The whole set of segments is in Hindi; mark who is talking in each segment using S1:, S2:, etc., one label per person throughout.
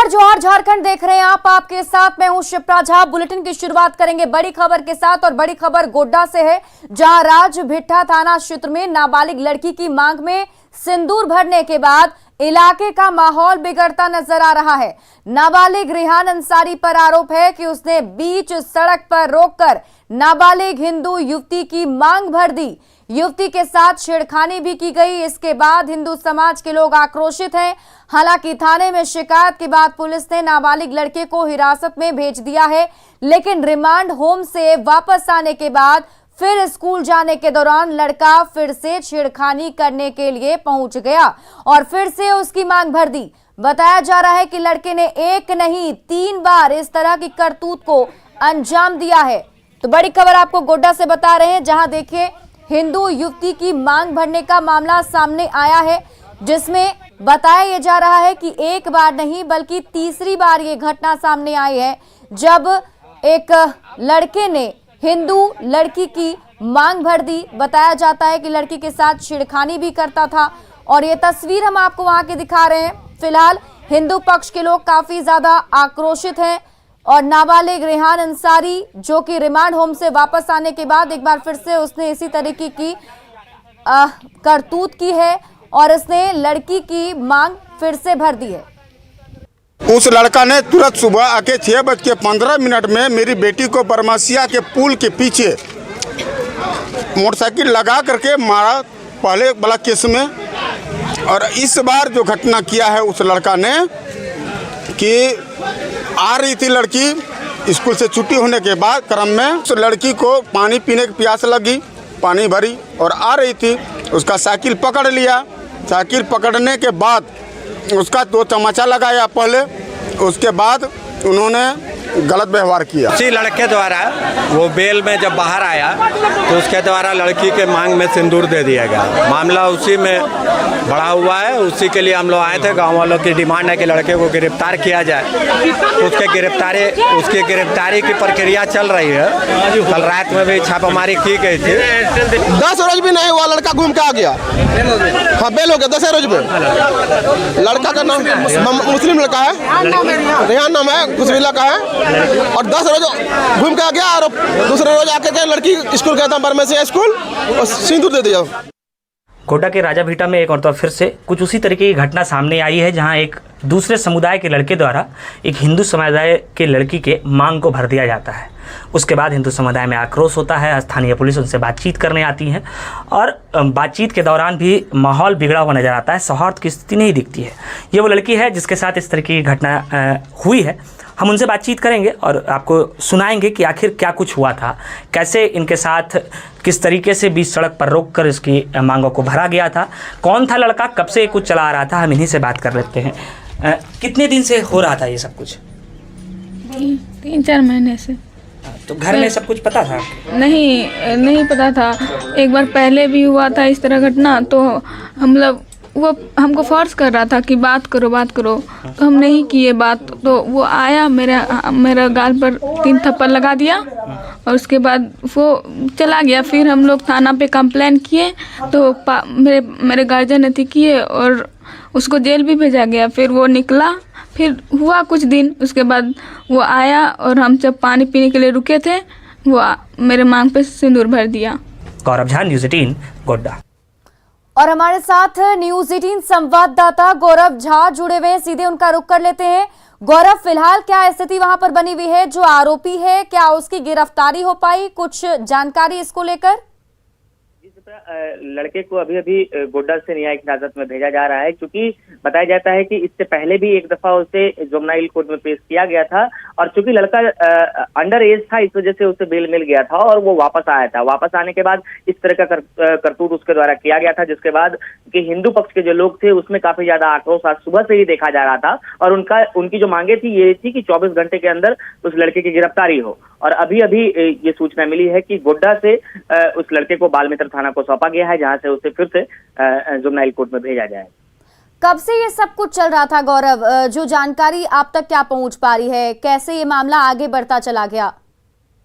S1: नमस्कार, जोहार झारखंड देख रहे हैं आप। आपके साथ मैं हूं शिप्रा झा। बुलेटिन की शुरुआत करेंगे बड़ी खबर के साथ और बड़ी खबर गोड्डा से है, जहां राजभिट्ठा थाना क्षेत्र में नाबालिग लड़की की मांग में सिंदूर भरने के बाद इलाके का माहौल बिगड़ता नजर आ रहा है। नाबालिग रेहान अंसारी पर आरोप है कि उसने बीच सड़क पर रोककर नाबालिग हिंदू युवती की मांग भर दी। युवती के साथ छेड़खानी भी की गई। इसके बाद हिंदू समाज के लोग आक्रोशित हैं। हालांकि थाने में शिकायत के बाद पुलिस ने नाबालिग लड़के को हिरासत में भेज दिया है, लेकिन रिमांड होम से वापस आने के बाद फिर स्कूल जाने के दौरान लड़का फिर से छेड़खानी करने के लिए पहुंच गया और फिर से उसकी मांग भर दी। बताया जा रहा है कि लड़के ने एक नहीं 3 बार इस तरह की करतूत को अंजाम दिया है। तो बड़ी खबर आपको गोड्डा से बता रहे हैं, जहां देखिए हिंदू युवती की मांग भरने का मामला सामने आया है, जिसमें बताया यह जा रहा है कि एक बार नहीं बल्कि तीसरी बार ये घटना सामने आई है, जब एक लड़के ने हिंदू लड़की की मांग भर दी। बताया जाता है कि लड़की के साथ छेड़खानी भी करता था और ये तस्वीर हम आपको वहां की दिखा रहे हैं। फिलहाल हिंदू पक्ष के लोग काफी ज्यादा आक्रोशित हैं और नाबालिग रेहान अंसारी, जो कि रिमांड होम से वापस आने के बाद एक बार फिर से उसने इसी तरीके की करतूत की है और इसने लड़की की मांग फिर से भर दी है।
S2: उस लड़का ने तुरंत सुबह आके 6:15 में मेरी बेटी को बरमसिया के पुल के पीछे मोटरसाइकिल लगा करके मारा, पहले वाला केस में। और इस बार जो घटना किया है उस लड़का ने कि आ रही थी लड़की स्कूल से छुट्टी होने के बाद क्रम में, उस लड़की को पानी पीने की प्यास लगी, पानी भरी और आ रही थी, उसका साइकिल पकड़ लिया। साइकिल पकड़ने के बाद उसका 2 तमाचा लगाया पहले, उसके बाद उन्होंने गलत व्यवहार किया।
S3: उसी लड़के द्वारा वो बेल में जब बाहर आया तो उसके द्वारा लड़की के मांग में सिंदूर दे दिया गया। मामला उसी में बड़ा हुआ है। उसी के लिए हम लोग आए थे। गांव वालों की डिमांड है कि लड़के को गिरफ्तार किया जाए। उसकी गिरफ्तारी की प्रक्रिया चल रही है। कल रात में भी छापामारी की गई थी।
S4: 10 रोज भी नहीं हुआ, लड़का घूम के आ गया। हाँ, बेल हो गया 10 रोज में। लड़का का नाम मुस्लिम लड़का है, रेहान नाम है, कुशविला का है। और 10 रोज घूम के आ गया और दूसरे रोज आके के लड़की स्कूल गया था, बरमसिया स्कूल, और सिंदूर दे दिया।
S5: गोड्डा के राजाभिट्ठा में एक और तो फिर से कुछ उसी तरीके की घटना सामने आई है, जहां एक दूसरे समुदाय के लड़के द्वारा एक हिंदू समुदाय के लड़की के मांग को भर दिया जाता है। उसके बाद हिंदू समुदाय में आक्रोश होता है। स्थानीय पुलिस उनसे बातचीत करने आती है और बातचीत के दौरान भी माहौल बिगड़ा हुआ नजर आता है। सौहार्द की स्थिति नहीं दिखती है। ये वो लड़की है जिसके साथ इस तरह की घटना हुई है। हम उनसे बातचीत करेंगे और आपको सुनाएंगे कि आखिर क्या कुछ हुआ था, कैसे इनके साथ किस तरीके से बीच सड़क पर रोककर इसकी मांगों को भरा गया था, कौन था लड़का, कब से कुछ चला आ रहा था। हम इन्हीं से बात कर लेते हैं। कितने दिन से हो रहा था ये सब कुछ?
S6: 3-4 महीने से।
S5: तो घर में सब कुछ पता था?
S6: नहीं पता था। एक बार पहले भी हुआ था इस तरह घटना, तो हम लोग वो हमको फोर्स कर रहा था कि बात करो। तो हम नहीं किए बात। तो वो आया, मेरा गाल पर 3 थप्पड़ लगा दिया और उसके बाद वो चला गया। फिर हम लोग थाना पे कंप्लेन किए तो मेरे गार्जियन ने किए और उसको जेल भी भेजा गया। फिर वो निकला, फिर हुआ कुछ दिन, उसके बाद वो आया और हम जब पानी पीने के लिए रुके थे, वो मेरे मांग पे सिंदूर भर दिया।
S5: गौरव झा, न्यूज़ 18 गोड्डा।
S1: और हमारे साथ न्यूज़ 18 संवाददाता गौरव झा जुड़े हुए हैं, सीधे उनका रुख कर लेते हैं। गौरव, फिलहाल क्या स्थिति वहां पर बनी हुई है? जो आरोपी है, क्या उसकी गिरफ्तारी हो पाई? कुछ जानकारी इसको लेकर?
S7: लड़के को अभी गोड्डा से न्यायिक हिरासत में भेजा जा रहा है, क्योंकि बताया जाता है कि इससे पहले भी एक दफा उसे जुवेनाइल कोर्ट में पेश किया गया था और चूंकि लड़का अंडर एज था, इस वजह से उसे बेल मिल गया था और वो वापस आया था। वापस आने के बाद इस तरह का करतूत उसके द्वारा किया गया था, जिसके बाद कि हिंदू पक्ष के जो लोग थे उसमें काफी ज्यादा आक्रोश आज सुबह से ही देखा जा रहा था और उनकी जो मांगे थी ये थी कि 24 घंटे के अंदर उस लड़के की गिरफ्तारी हो। और अभी ये सूचना मिली है कि गोड्डा से उस लड़के को बाल मित्र थाना को सौंपा गया है, जहां से उसे फिर से जुवेनाइल कोर्ट में भेजा जाए।
S1: कब से ये सब कुछ चल रहा था गौरव? जो जानकारी आप तक क्या पहुंच पा रही है, कैसे ये मामला आगे बढ़ता चला गया?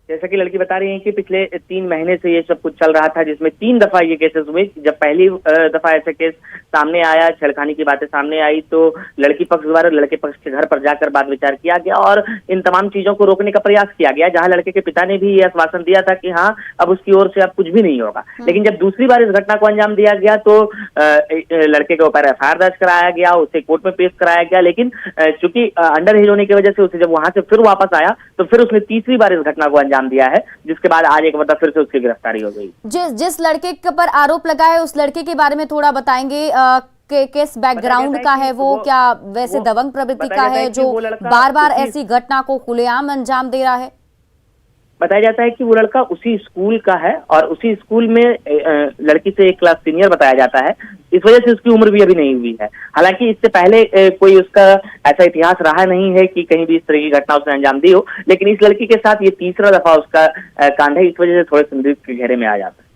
S7: जैसा कि लड़की बता रही है कि पिछले 3 महीने से ये सब कुछ चल रहा था, जिसमें 3 दफा ये केसेस हुए। जब पहली दफा ऐसा केस सामने आया, छेड़खानी की बातें सामने आई, तो लड़की पक्ष द्वारा लड़के पक्ष के घर पर जाकर बात विचार किया गया और इन तमाम चीजों को रोकने का प्रयास किया गया, जहां लड़के के पिता ने भी ये आश्वासन दिया था कि हाँ अब उसकी ओर से अब कुछ भी नहीं होगा। लेकिन जब दूसरी बार इस घटना को अंजाम दिया गया तो लड़के के ऊपर FIR दर्ज कराया गया, उसे कोर्ट में पेश कराया गया। लेकिन चूंकि अंडर एज होने की वजह से उसे जब वहां से फिर वापस आया तो फिर उसने तीसरी बार इस घटना को अंजाम दिया है, जिसके बाद आज एक बार फिर से उसकी गिरफ्तारी हो गई।
S1: जिस लड़के के पर आरोप लगा है उस लड़के के बारे में थोड़ा बताएंगे कि किस बैकग्राउंड का है वो, क्या वैसे दबंग प्रवृत्ति का है जो बार बार ऐसी घटना को खुलेआम अंजाम दे रहा है?
S7: बताया जाता है कि वो लड़का उसी स्कूल का है और उसी स्कूल में लड़की से 1 क्लास सीनियर बताया जाता है, इस वजह से उसकी उम्र भी अभी नहीं हुई है। हालांकि इससे पहले कोई उसका ऐसा इतिहास रहा नहीं है कि कहीं भी इस तरह की घटना उसने अंजाम दी हो, लेकिन इस लड़की के साथ ये तीसरा दफा उसका कांड है, इस वजह से थोड़े संदिग्ध के घेरे में आ जाता है।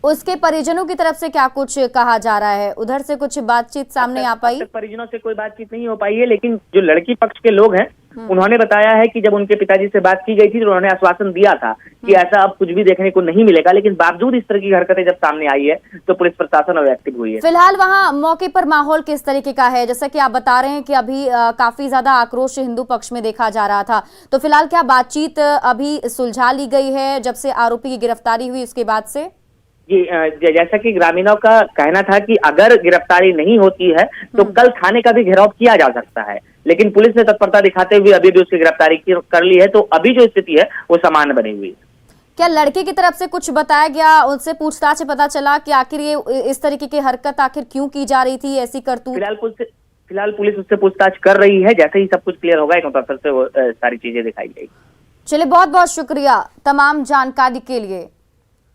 S1: उसके परिजनों की तरफ से क्या कुछ कहा जा रहा है? उधर से कुछ बातचीत सामने आ पाई?
S7: परिजनों से कोई बातचीत नहीं हो पाई है, लेकिन जो लड़की पक्ष के लोग हैं उन्होंने बताया है कि जब उनके पिताजी से बात की गई थी तो उन्होंने आश्वासन दिया था कि ऐसा अब कुछ भी देखने को नहीं मिलेगा, लेकिन बावजूद इस तरह की हरकतें जब सामने आई है तो पुलिस प्रशासन अब एक्टिव हुई है।
S1: फिलहाल वहां मौके पर माहौल किस तरीके का है? जैसा कि आप बता रहे हैं कि अभी काफी ज्यादा आक्रोश हिंदू पक्ष में देखा जा रहा था, तो फिलहाल क्या बातचीत अभी सुलझा ली गई है जब से आरोपी की गिरफ्तारी हुई उसके बाद से?
S7: जी, जैसा कि ग्रामीणों का कहना था कि अगर गिरफ्तारी नहीं होती है तो कल थाने का भी घेराव किया जा सकता है, लेकिन पुलिस ने तत्परता दिखाते हुए अभी भी उसकी गिरफ्तारी कर ली है, तो अभी जो स्थिति है वो सामान्य बनी हुई है।
S1: क्या लड़के की तरफ से कुछ बताया गया? उनसे पूछताछ से पता चला कि आखिर ये इस तरीके की हरकत आखिर क्यों की जा रही थी, ऐसी करतूत?
S7: फिलहाल पुलिस उससे पूछताछ कर रही है, जैसे ही सब कुछ क्लियर होगा एक बार फिर से वो सारी चीजें दिखाई जाएगी।
S1: चलिए, बहुत बहुत शुक्रिया तमाम जानकारी के लिए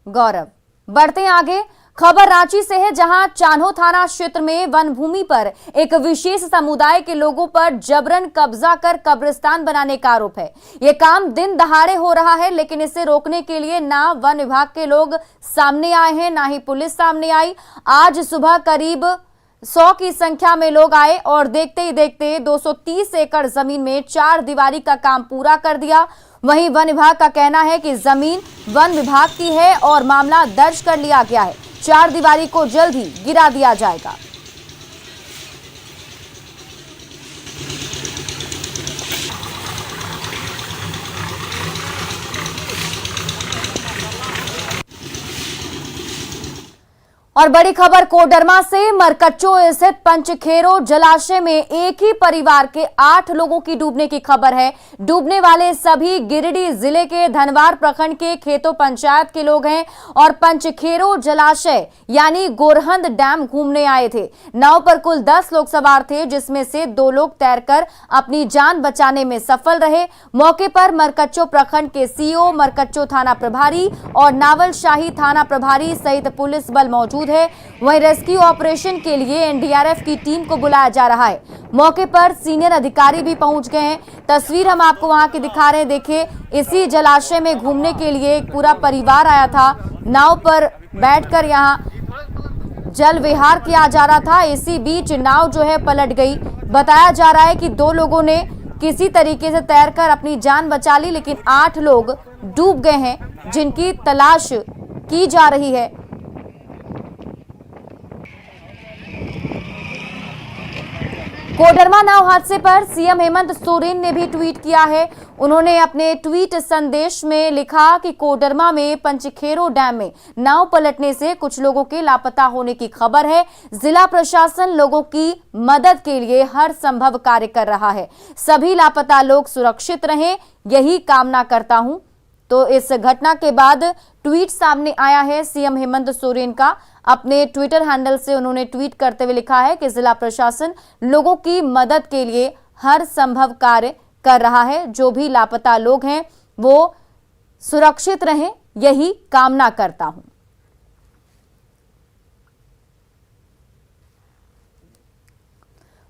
S1: गौरव। बढ़ते हैं आगे। खबर रांची से है, जहां चान्हो थाना क्षेत्र में वन भूमि पर एक विशेष समुदाय के लोगों पर जबरन कब्जा कर कब्रिस्तान बनाने का आरोप है। यह काम दिन दहाड़े हो रहा है, लेकिन इसे रोकने के लिए ना वन विभाग के लोग सामने आए हैं, ना ही पुलिस सामने आई। आज सुबह करीब 100 की संख्या में लोग आए और देखते ही देखते 230 एकड़ जमीन में 4 दीवारी का काम पूरा कर दिया। वहीं वन विभाग का कहना है कि जमीन वन विभाग की है और मामला दर्ज कर लिया गया है। 4 दीवारी को जल्द ही गिरा दिया जाएगा। और बड़ी खबर कोडरमा से, मरकच्चो स्थित पंचखेरो जलाशय में एक ही परिवार के 8 लोगों की डूबने की खबर है। डूबने वाले सभी गिरिडीह जिले के धनवार प्रखंड के खेतो पंचायत के लोग हैं और पंचखेरो जलाशय यानी गोरहंद डैम घूमने आए थे। नाव पर कुल 10 लोग सवार थे, जिसमें से 2 लोग तैरकर अपनी जान बचाने में सफल रहे। मौके पर मरकच्चो प्रखंड के सीओ, मरकच्चो थाना प्रभारी और नावलशाही थाना प्रभारी सहित पुलिस बल मौजूद है। वहीं रेस्क्यू ऑपरेशन के लिए एनडीआरएफ की टीम को बुलाया जा रहा है। मौके पर सीनियर अधिकारी भी पहुंच गए हैं। तस्वीर हम आपको वहां की दिखा रहे हैं। देखिए, इसी जलाशय में घूमने के लिए एक पूरा परिवार आया था। नाव पर बैठकर यहां जल विहार किया जा रहा था। इसी बीच नाव जो है पलट गई। बताया जा रहा है कि 2 लोगों ने किसी तरीके से तैरकर अपनी जान बचा ली, लेकिन 8 लोग डूब गए हैं, जिनकी तलाश की जा रही है। कोडरमा नाव हादसे पर सीएम हेमंत सोरेन ने भी ट्वीट किया है। उन्होंने अपने ट्वीट संदेश में लिखा कि कोडरमा में पंचखेरो डैम में नाव पलटने से कुछ लोगों के लापता होने की खबर है। जिला प्रशासन लोगों की मदद के लिए हर संभव कार्य कर रहा है। सभी लापता लोग सुरक्षित रहें, यही कामना करता हूं। तो इस घटना के बाद ट्वीट सामने आया है सीएम हेमंत सोरेन का। अपने ट्विटर हैंडल से उन्होंने ट्वीट करते हुए लिखा है कि जिला प्रशासन लोगों की मदद के लिए हर संभव कार्य कर रहा है। जो भी लापता लोग हैं वो सुरक्षित रहें, यही कामना करता हूं।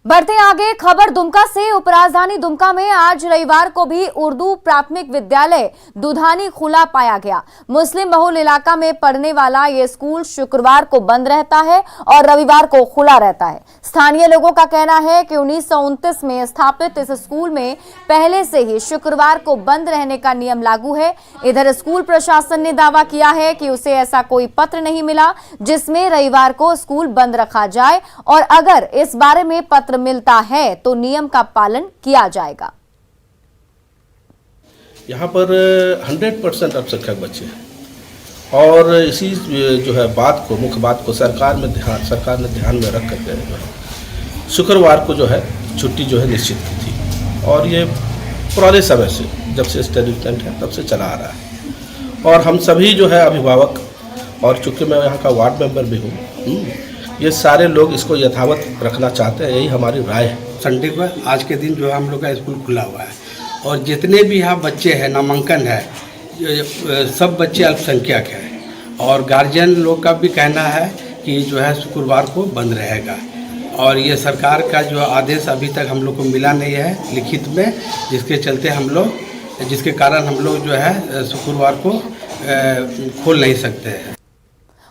S1: बढ़ते आगे खबर दुमका से। उपराजधानी दुमका में आज रविवार को भी उर्दू प्राथमिक विद्यालय दुधानी खुला पाया गया। मुस्लिम बहुल इलाका में पढ़ने वाला ये स्कूल शुक्रवार को बंद रहता है और रविवार को खुला रहता है। स्थानीय लोगों का कहना है कि 1929 में स्थापित इस स्कूल में पहले से ही शुक्रवार को बंद रहने का नियम लागू है। इधर स्कूल प्रशासन ने दावा किया है कि उसे ऐसा कोई पत्र नहीं मिला जिसमें रविवार को स्कूल बंद रखा जाए, और अगर इस बारे में पत्र मिलता है तो नियम का पालन किया जाएगा।
S8: यहाँ पर 100% अल्पसंख्यक बच्चे हैं और इसी जो है बात को, मुख्य बात को सरकार ने ध्यान में रख करके जो है शुक्रवार को जो है छुट्टी जो है निश्चित की थी, और ये पुराने समय से, जब से एस्टेब्लिशमेंट है तब से चला आ रहा है। और हम सभी जो है अभिभावक, और चूँकि मैं यहाँ का वार्ड मेंबर भी हूँ, ये सारे लोग इसको यथावत रखना चाहते हैं, यही हमारी राय है।
S9: संडे को आज के दिन जो है हम लोग का स्कूल खुला हुआ है, और जितने भी यहाँ बच्चे हैं, नामांकन है, सब बच्चे अल्पसंख्यक हैं, और गार्जियन लोग का भी कहना है कि जो है शुक्रवार को बंद रहेगा। और ये सरकार का जो आदेश अभी तक हम लोग को मिला नहीं है लिखित में, जिसके कारण हम लोग जो है शुक्रवार को खोल नहीं सकते हैं।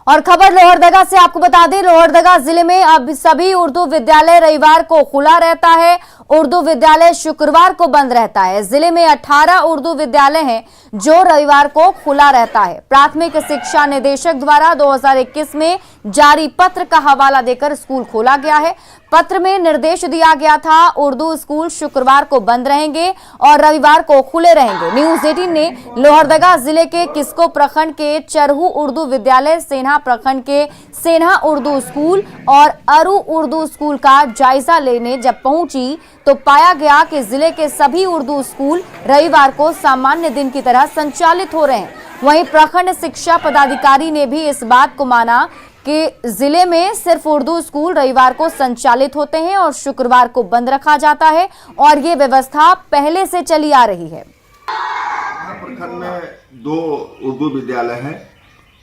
S1: और खबर लोहरदगा से आपको बता दें, लोहरदगा जिले में अब सभी उर्दू विद्यालय रविवार को खुला रहता है। उर्दू विद्यालय शुक्रवार को बंद रहता है। जिले में 18 उर्दू विद्यालय हैं जो रविवार को खुला रहता है। प्राथमिक शिक्षा निदेशक द्वारा 2021 में जारी पत्र का हवाला देकर स्कूल खोला गया है। पत्र में निर्देश दिया गया था उर्दू स्कूल शुक्रवार को बंद रहेंगे और रविवार को खुले रहेंगे। न्यूज 18 ने लोहरदगा जिले के किस्को प्रखंड के चरहू उर्दू विद्यालय, सेन्हा प्रखंड के सेन्हा उर्दू स्कूल और अरू उर्दू स्कूल का जायजा लेने जब पहुंची तो पाया गया कि जिले के सभी उर्दू स्कूल रविवार को सामान्य दिन की तरह संचालित हो रहे हैं। वहीं प्रखंड शिक्षा पदाधिकारी ने भी इस बात को माना कि जिले में सिर्फ उर्दू स्कूल रविवार को संचालित होते हैं और शुक्रवार को बंद रखा जाता है, और ये व्यवस्था पहले से चली आ रही है।
S10: प्रखंड में 2 उर्दू विद्यालय हैं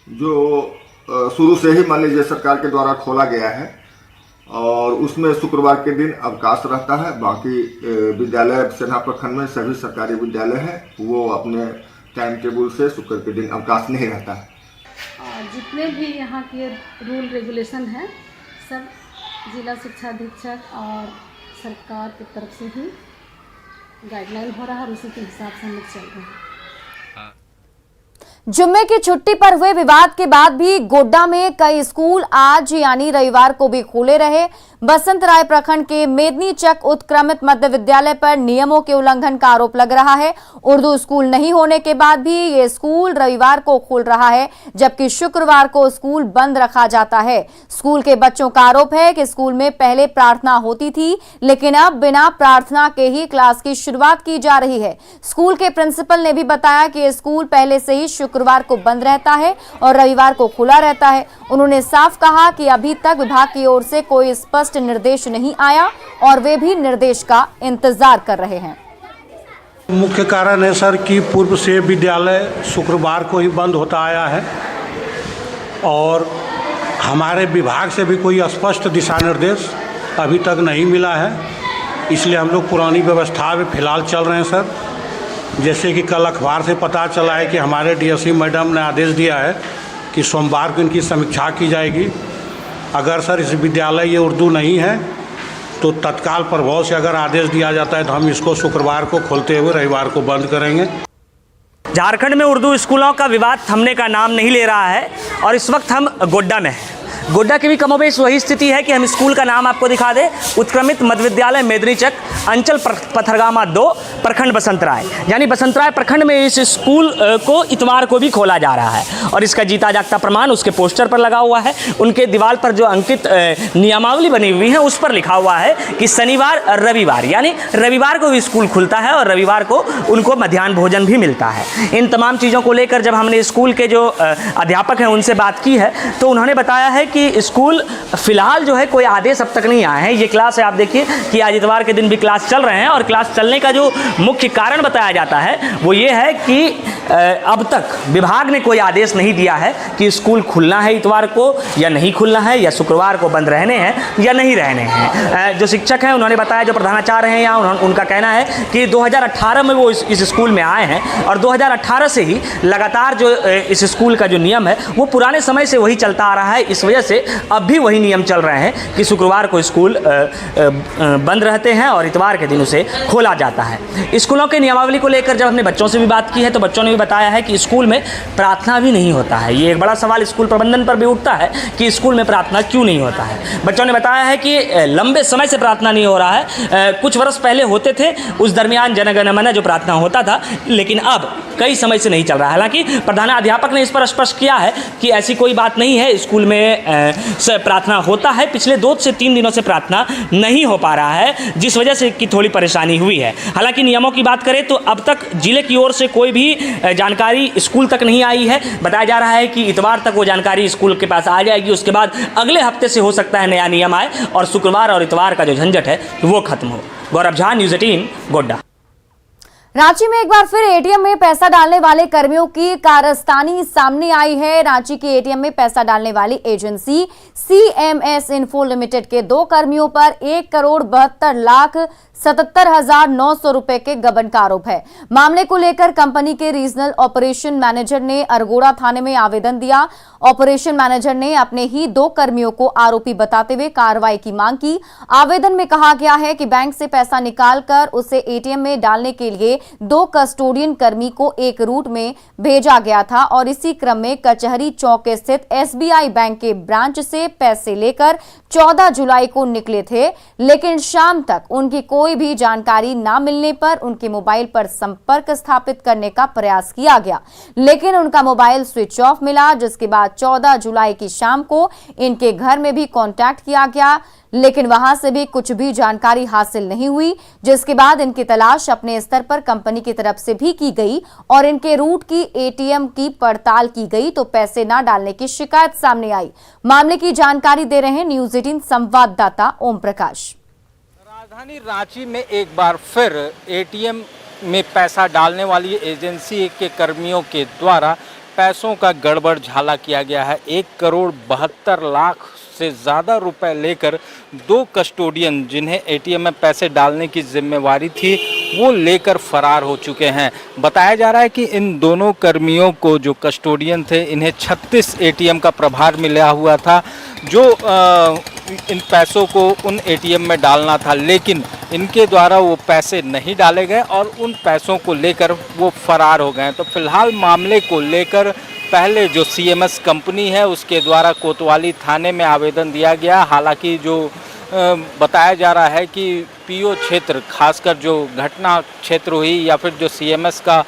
S10: जो शुरू से ही मान लीजिए सरकार के द्वारा खोला गया है, और उसमें शुक्रवार के दिन अवकाश रहता है। बाकी विद्यालय सेन्हा प्रखंड में सभी सरकारी विद्यालय हैं, वो अपने टाइम टेबल से शुक्र के दिन अवकाश नहीं रहता है।
S11: जितने भी यहाँ के रूल रेगुलेशन हैं सब जिला शिक्षा अधीक्षक और सरकार की तरफ से ही गाइडलाइन हो रहा है और उसी के हिसाब से हम लोग चल रहे हैं।
S1: जुम्मे की छुट्टी पर हुए विवाद के बाद भी गोड्डा में कई स्कूल आज यानी रविवार को भी खुले रहे। बसंत राय प्रखंड के मेदनी चक उत्क्रमित मध्य विद्यालय पर नियमों के उल्लंघन का आरोप लग रहा है। उर्दू स्कूल नहीं होने के बाद भी ये स्कूल रविवार को खुल रहा है, जबकि शुक्रवार को स्कूल बंद रखा जाता है। स्कूल के बच्चों का आरोप है कि स्कूल में पहले प्रार्थना होती थी, लेकिन अब बिना प्रार्थना के ही क्लास की शुरुआत की जा रही है। स्कूल के प्रिंसिपल ने भी बताया कि स्कूल पहले से ही शुक्रवार को बंद रहता है और रविवार को खुला रहता है। उन्होंने साफ कहा कि अभी तक विभाग की ओर से कोई स्पष्ट निर्देश नहीं आया और वे भी निर्देश का इंतजार कर रहे हैं।
S12: मुख्य कारण है सर कि पूर्व से विद्यालय शुक्रवार को ही बंद होता आया है और हमारे विभाग से भी कोई स्पष्ट दिशा निर्देश अभी तक नहीं मिला है, इसलिए हम लोग पुरानी व्यवस्था में फिलहाल चल रहे हैं सर। जैसे कि कल अखबार से पता चला है कि हमारे डीएससी मैडम ने आदेश दिया है कि सोमवार को इनकी समीक्षा की जाएगी। अगर सर इस विद्यालय ये उर्दू नहीं है तो तत्काल प्रभाव से अगर आदेश दिया जाता है तो हम इसको शुक्रवार को खोलते हुए रविवार को बंद करेंगे।
S5: झारखंड में उर्दू स्कूलों का विवाद थमने का नाम नहीं ले रहा है और इस वक्त हम गोड्डा में हैं। गोड्डा की भी कमोबेश वही स्थिति है कि हम स्कूल का नाम आपको दिखा दें, उत्क्रमित मध्य विद्यालय मेदनी चक, अंचल पथरगामा 2, प्रखंड बसंत राय। यानी बसंत राय प्रखंड में इस स्कूल को इतवार को भी खोला जा रहा है और इसका जीता जागता प्रमाण उसके पोस्टर पर लगा हुआ है। उनके दीवार पर जो अंकित नियमावली बनी हुई है उस पर लिखा हुआ है कि शनिवार रविवार, यानी रविवार को भी स्कूल खुलता है और रविवार को उनको मध्याह्न भोजन भी मिलता है। इन तमाम चीज़ों को लेकर जब हमने स्कूल के जो अध्यापक हैं उनसे बात की है तो उन्होंने बताया है कि स्कूल फिलहाल जो है कोई आदेश अब तक नहीं आया है। ये क्लास है, आप देखिए कि आज इतवार के दिन भी क्लास चल रहे हैं और क्लास चलने का जो मुख्य कारण बताया जाता है वो ये है कि अब तक विभाग ने कोई आदेश नहीं दिया है कि स्कूल खुलना है इतवार को या नहीं खुलना है, या शुक्रवार को बंद रहने हैं या नहीं रहने हैं। जो शिक्षक हैं उन्होंने बताया, जो प्रधानाचार्य हैं यहाँ, उनका कहना है कि 2018 में वो इस स्कूल में आए हैं और 2018 से ही लगातार जो इस स्कूल का जो नियम है वो पुराने समय से वही चलता आ रहा है। इस वजह से अब भी वही नियम चल रहे हैं कि शुक्रवार को स्कूल बंद रहते हैं और इतवार के दिन उसे खोला जाता है। स्कूलों के नियमावली को लेकर जब हमने बच्चों से भी बात की है तो बच्चों ने भी बताया है कि स्कूल में प्रार्थना भी नहीं होता है। ये एक बड़ा सवाल स्कूल प्रबंधन पर भी उठता है कि स्कूल में प्रार्थना क्यों नहीं होता है। बच्चों ने बताया है कि लंबे समय से प्रार्थना नहीं हो रहा है। कुछ वर्ष पहले होते थे, उस दरमियान जन गण मन जो प्रार्थना होता था, लेकिन अब कई समय से नहीं चल रहा है। हालांकि प्रधानाध्यापक ने इस पर स्पष्ट किया है कि ऐसी कोई बात नहीं है, स्कूल में प्रार्थना होता है। पिछले 2 से 3 दिनों से प्रार्थना नहीं हो पा रहा है, जिस वजह से कि थोड़ी परेशानी हुई है। हालांकि नियमों की बात करें तो अब तक जिले की ओर से कोई भी जानकारी स्कूल तक नहीं आई है। बताया जा रहा है कि इतवार तक वो जानकारी स्कूल के पास आ जाएगी, उसके बाद अगले हफ्ते से हो सकता है नया नियम आए और शुक्रवार और इतवार का जो झंझट है वो खत्म हो। गौरव झा, न्यूज़ 18, गोड्डा।
S1: रांची में एक बार फिर एटीएम में पैसा डालने वाले कर्मियों की कारस्तानी सामने आई है। रांची के एटीएम में पैसा डालने वाली एजेंसी CMS इन्फो लिमिटेड के 2 कर्मियों पर 1,72,77,900 रुपए के गबन का आरोप है। मामले को लेकर कंपनी के रीजनल ऑपरेशन मैनेजर ने अरगोड़ा थाने में आवेदन दिया। ऑपरेशन मैनेजर ने अपने ही 2 कर्मियों को आरोपी बताते हुए कार्रवाई की मांग की। आवेदन में कहा गया है कि बैंक से पैसा निकालकर उसे एटीएम में डालने के लिए 2 कस्टोडियन कर्मी को एक रूट में भेजा गया था और इसी क्रम में कचहरी चौक स्थित SBI बैंक के ब्रांच से पैसे लेकर 14 जुलाई को निकले थे, लेकिन शाम तक उनकी कोई भी जानकारी न मिलने पर उनके मोबाइल पर संपर्क स्थापित करने का प्रयास किया गया, लेकिन उनका मोबाइल स्विच ऑफ मिला। जिसके बाद 14 जुलाई की शाम को इनके घर में भी कांटेक्ट किया गया, लेकिन वहां से भी कुछ भी जानकारी हासिल नहीं हुई। जिसके बाद इनकी तलाश अपने स्तर पर कंपनी की तरफ से भी की गई और इनके रूट की एटीएम की पड़ताल की गई तो पैसे न डालने की शिकायत सामने आई। मामले की जानकारी दे रहे हैं न्यूज़ 18 संवाददाता ओम प्रकाश।
S13: राजधानी रांची में एक बार फिर एटीएम में पैसा डालने वाली एजेंसी के कर्मियों के द्वारा पैसों का गड़बड़ झाला किया गया है। 1,72,00,000 से ज़्यादा रुपए लेकर 2 कस्टोडियन जिन्हें एटीएम में पैसे डालने की जिम्मेवारी थी वो लेकर फरार हो चुके हैं। बताया जा रहा है कि इन दोनों कर्मियों को, जो कस्टोडियन थे, इन्हें 36 एटीएम का प्रभार मिला हुआ था जो इन पैसों को उन एटीएम में डालना था, लेकिन इनके द्वारा वो पैसे नहीं डाले गए और उन पैसों को लेकर वो फरार हो गए। तो फिलहाल मामले को लेकर पहले जो CMS कंपनी है उसके द्वारा कोतवाली थाने में आवेदन दिया गया। हालांकि जो बताया जा रहा है कि PO क्षेत्र, खासकर जो घटना क्षेत्र हुई या फिर जो CMS का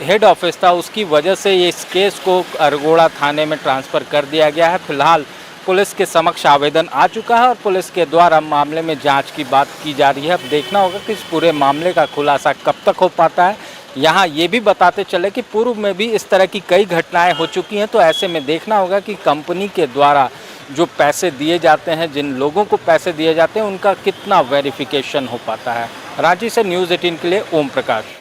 S13: हेड ऑफिस था, उसकी वजह से ये इस केस को अरगोड़ा थाने में ट्रांसफ़र कर दिया गया है। फिलहाल पुलिस के समक्ष आवेदन आ चुका है और पुलिस के द्वारा मामले में जांच की बात की जा रही है। अब देखना होगा कि इस पूरे मामले का खुलासा कब तक हो पाता है। यहाँ ये भी बताते चले कि पूर्व में भी इस तरह की कई घटनाएं हो चुकी हैं, तो ऐसे में देखना होगा कि कंपनी के द्वारा जो पैसे दिए जाते हैं, जिन लोगों को पैसे दिए जाते हैं, उनका कितना वेरिफिकेशन हो पाता है। रांची से न्यूज़ 18 के लिए ओम प्रकाश।